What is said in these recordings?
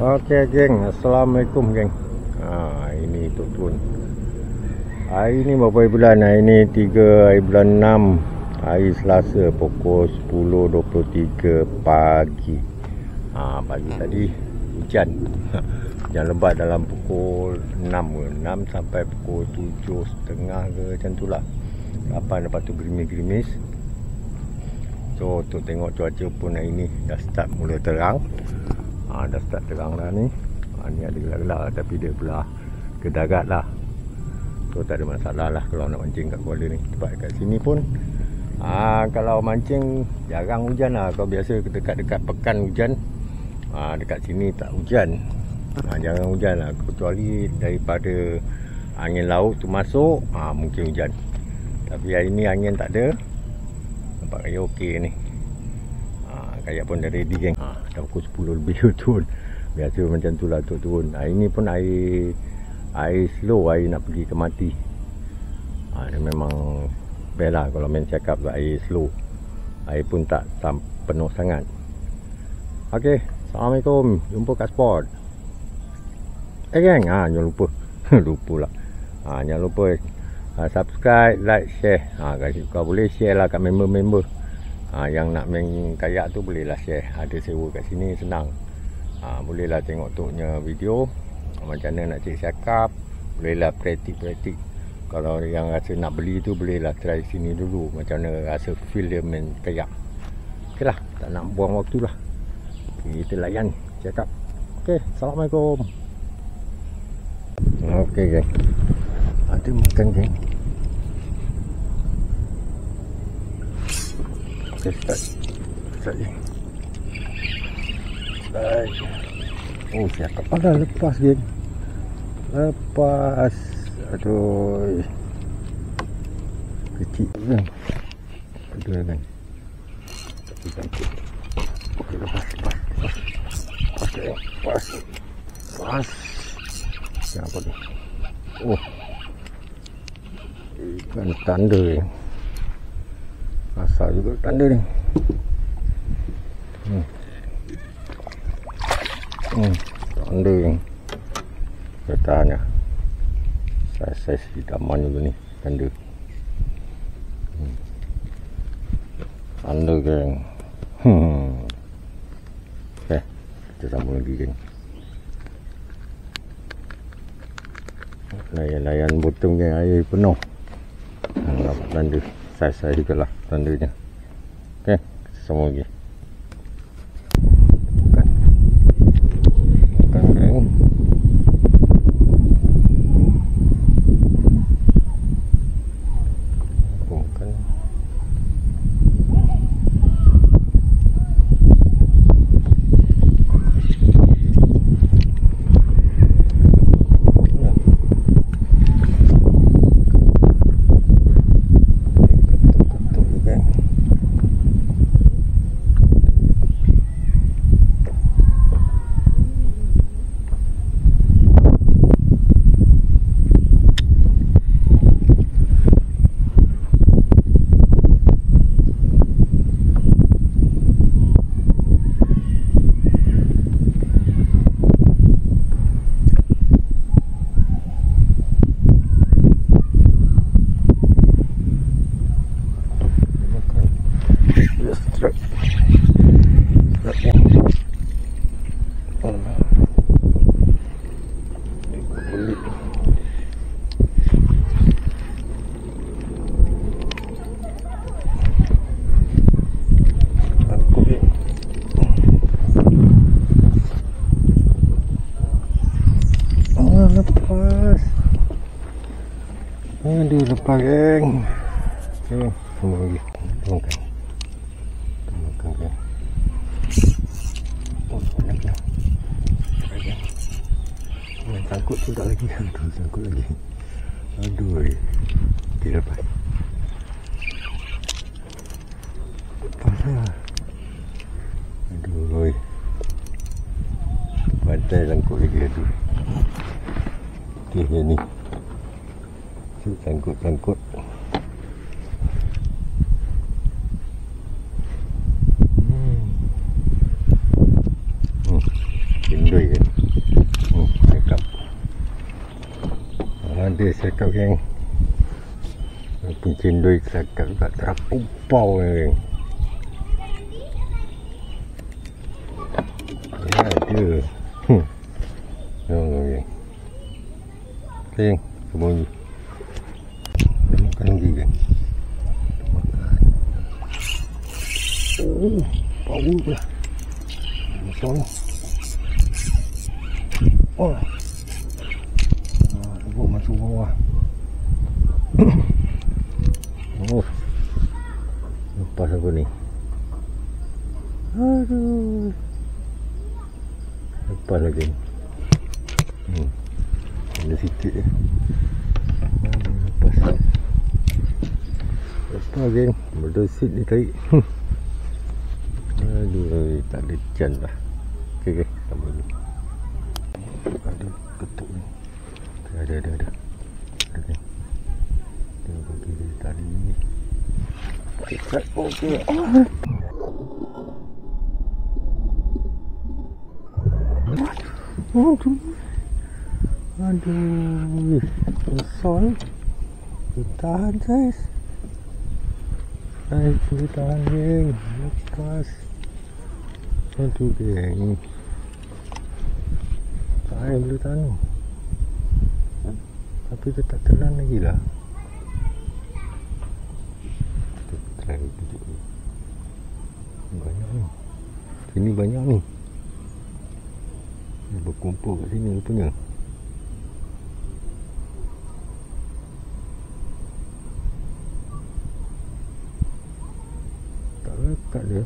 Okey geng, Assalamualaikum geng. Ini turun. Hari ni berapa bulan? Hari ni 3 hari bulan 6, hari Selasa, pukul 10.23 pagi. Pagi tadi hujan. Hujan lebat dalam pukul 6 sampai pukul 7.30 ke macam tu lah. Lepas tu gerimis-gerimis. So untuk tengok cuaca pun hari ni dah start mula terang. Dah start terang dah ni. Ni ada gelap-gelap tapi dia belah ke darat lah. So tak ada masalah lah kalau nak mancing kat Kuala ni. Sebab kat sini pun kalau mancing jarang hujan lah. Kalau biasa dekat-dekat pekan hujan, dekat sini tak hujan. Jarang hujan lah. Kecuali daripada angin laut tu masuk, mungkin hujan. Tapi hari ni angin tak ada. Nampak kaya okey ni. Kayak pun dah ready geng. Dah pukul 10 lebih turun. Biasa macam tu lah untuk turun. Hari ni pun air slow, air nak pergi ke mati. Dia memang best lah kalau main cakap tu, air slow. Air pun tak penuh sangat. Ok, Assalamualaikum. Jumpa kat spot. Geng, jangan lupa. Lupa lah. Jangan lupa subscribe, like, share. Kalau boleh share lah kat member-member. Yang nak main kayak tu bolehlah share. Ada sewa kat sini senang. Bolehlah tengok toknya video macam mana nak cek cakap. Bolehlah praktik-praktik. Kalau yang rasa nak beli tu bolehlah try sini dulu. Macam mana rasa feel dia main kayak. Ok lah, tak nak buang waktu lah. Kita layan cakap. Ok, Assalamualaikum. Ok geng, ada makan geng. Ok, start je. Oh, cakap dah lepas geng. Lepas. Aduh, kecil kan. Aduh kan. Ok, lepas. Lepas. Apa ni? Oh, ikan tanda ni. Asal juga tanda ni. Tanda ni. Katanya saya hidaman juga ni. Tanda. Tanda geng. Okay, kita sambung lagi geng. Layan bottom geng, air penuh. Nampak tanda. Saya juga lah tandanya. Ok, kita sambung lagi. Makan geng. Aduh, lepas geng. Okay, semua lagi. Makan geng. Oh, banyak lah. Sangkut tu tak lagi. Aduh, sangkut lagi. Aduh. Okay, lepas. Lepas lah. Aduh. Pantai sangkut lagi. Aduh. Okay, yang ni. Sangkut. Kendui kan. Ada cakap geng, pencendoi cakap kat terapau ni geng. Ya ada. Tengok geng. Geng, sembunyi. Dia makan lagi geng. Makan. Oh, bau pula. Besar ni. Oh. Cuba masuk bawah. Oh. Lepas apa ni? Aduh. Lepas lagi. Ada sikit je. Lepas. Lepas geng. Berdosit ni tarik. Aduh, tak ada can lah. Okey, tambah dulu. Ada ketuk ni. Ada. Ada ni. Tengok kiri tali ni. Okey. Aduh. Besar ni. Tahan guys. Boleh tahan geng. Lepas. Aduh geng. Saya boleh tahan ni. Tapi dia tak telan lagi lah. Kita try duduk ni. Banyak ni. Sini banyak ni. Dia berkumpul kat sini rupanya. Tak lekat dia.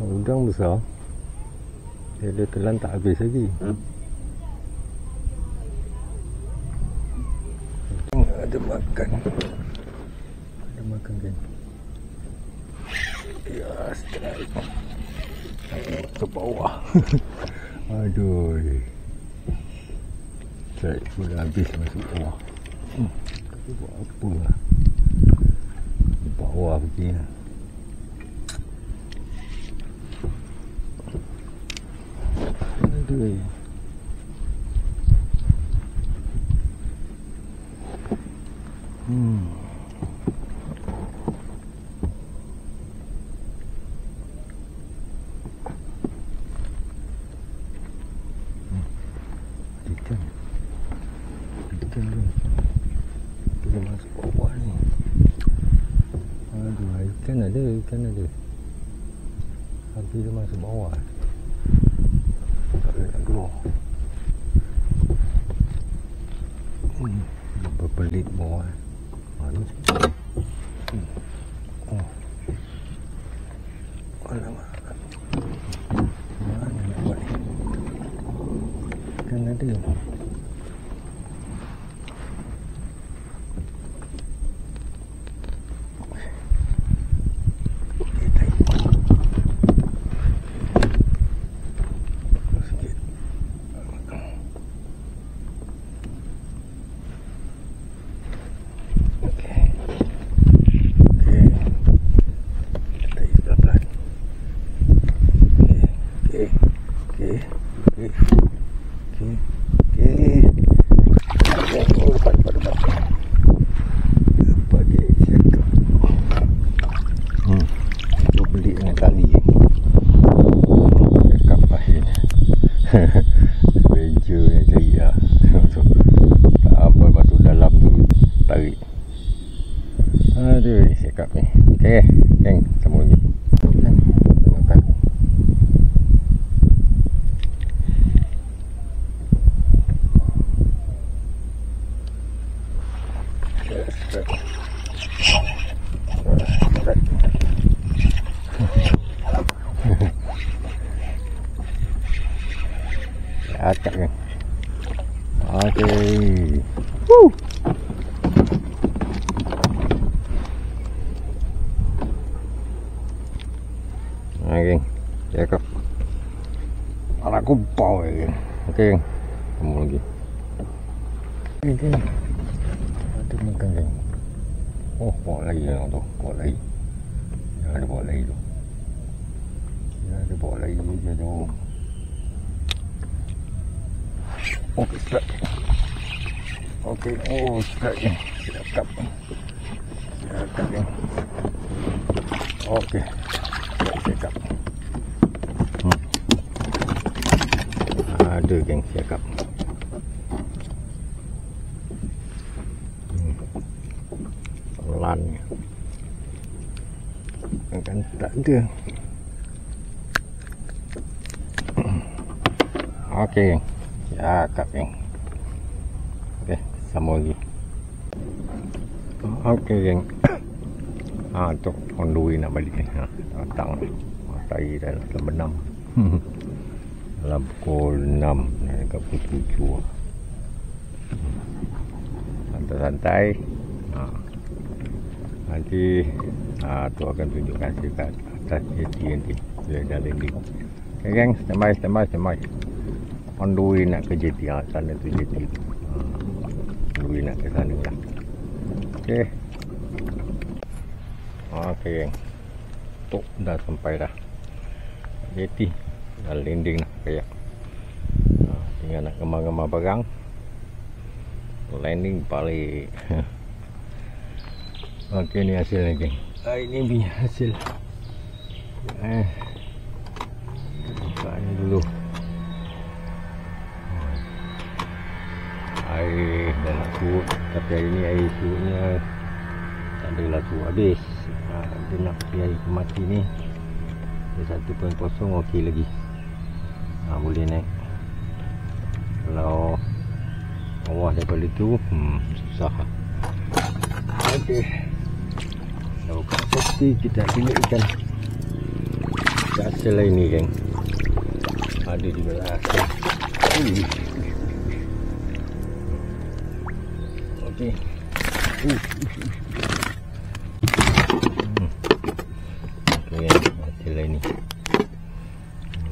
Udang besar. Dia telan tak habis lagi. Ada makan. Ada makan kan. Ya, strike. Ke bawah. Aduh. Strike pun habis masuk bawah. Tapi buat apa lah. Di bawah pergi lah. Aduh. Ikan ni. Kita masuk bawah ni. Aduh, ikan ada. Tapi dia masuk bawah. Tak boleh nak keluar. Berpelit bawah. Ni. Oh. Alamak. Mana nak buat ni? Kan ada. Adventure yang cari lah. Tak apa masuk dalam tu tarik. Aduh, cakap ni. Okey, geng, sambung lagi. Makan. Acak kan. Okey. Woo. Okey. Cakap. Anak kumpau geng. Okey. Kamu lagi. Okey. Ada makan geng. Oh, bawa lagi yang tu. Bawa lagi. Ya, ada bawa lagi tu. Ya, ada bawa lagi je tu. Oh, strike. Okey, oh sedap geng. Sedap. Sedap geng. Okey. Sedap. Ada geng cakap. Pelan. Kan tak ada. Okey geng. Cakap geng. Okey, sama lagi. Okey geng. Tu kondui nak balik ni. Datang matahari dah dalam 6. Dalam pukul 6 dekat pukul 7. Santai-santai. Nanti tu akan tunjukkan dekat atas jeti nanti bila dah landing. Okay geng, standby. On the way nak ke jeti. Sana tu jeti tu. On the way nak ke sana lah. Okay. Okay geng. Tok dah sampai dah jeti. Dah landing dah kayak. Tinggal nak gemar-gemar barang. Landing balik. Okey, ni hasilnya geng. Ini punya hasil. Buka ni dulu. Air dah nak surut. Tapi hari ni air surutnya tak adalah surut habis. Dia nak pergi air mati ni. Dia 1.0 okey lagi. Boleh naik. Kalau bawah daripada tu susah. Okey. Dah buka peti, kita tengok ikan. Hasil lain ni geng. Ada juga lah hasil. Okey. Okey, hasil lain ni.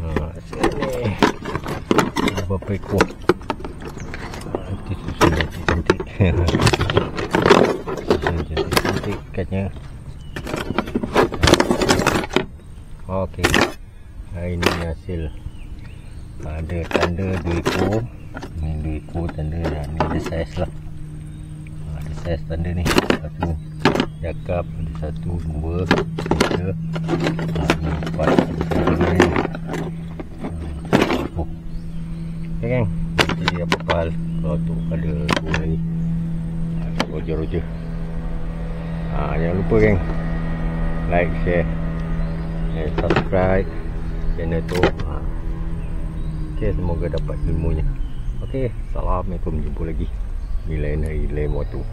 Hasil ni berapa ekor? Nanti susun cantik. Susun cantik katnya. Okey. Ini hasil. Ada tanda 2 ekor. Ini 2 ekor tanda. Ni ada saiz lah. Ada saiz tanda ni. Satu cakap. Ada 1, 2, 3, 4. Ada ni. Okay geng. Nanti apa-apa hal. Kalau tu ada 2 ni. Roger. Jangan lupa geng. Like, share. Subscribe channel tu. Okay, semoga dapat ilmunya. Okay, Assalamualaikum. Jumpa lagi di lain hari, lain waktu.